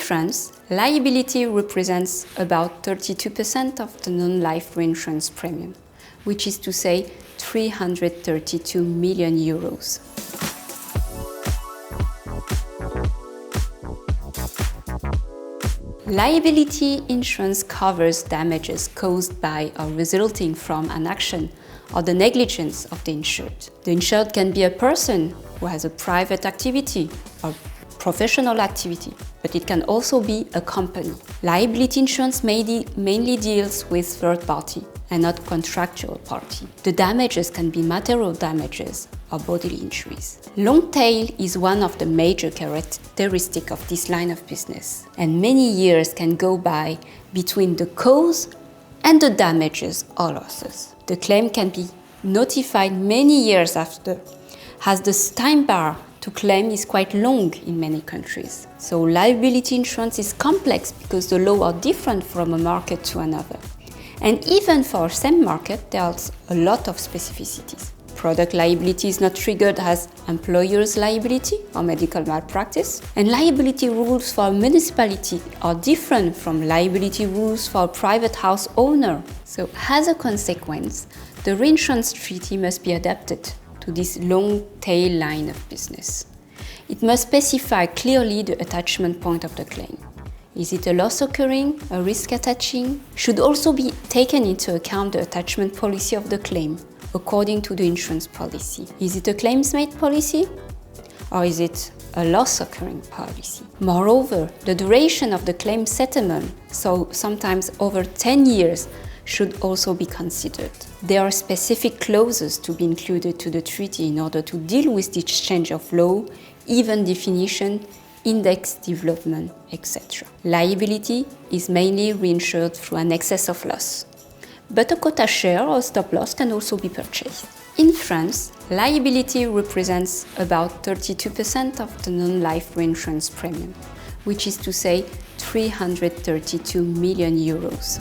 France, liability represents about 32% of the non-life reinsurance premium, which is to say 332 million euros. Liability insurance covers damages caused by or resulting from an action or the negligence of the insured. The insured can be a person who has a private activity or professional activity, but it can also be a company. Liability insurance mainly deals with third party and not contractual party. The damages can be material damages or bodily injuries. Longtail is one of the major characteristics of this line of business, and many years can go by between the cause and the damages or losses. The claim can be notified many years after, as the time bar to claim is quite long in many countries. So liability insurance is complex because the laws are different from a market to another. And even for the same market, there's a lot of specificities. Product liability is not triggered as employer's liability or medical malpractice. And liability rules for a municipality are different from liability rules for a private house owner. So as a consequence, the reinsurance treaty must be adapted to this long tail line of business. It must specify clearly the attachment point of the claim. Is it a loss occurring, a risk attaching? Should also be taken into account the attachment policy of the claim, according to the insurance policy. Is it a claims-made policy? Or is it a loss occurring policy? Moreover, the duration of the claim settlement, so sometimes over 10 years, should also be considered. There are specific clauses to be included to the treaty in order to deal with the exchange of law, even definition, index development, etc. Liability is mainly reinsured through an excess of loss, but a quota share or stop loss can also be purchased. In France, liability represents about 32% of the non-life reinsurance premium, which is to say 332 million euros.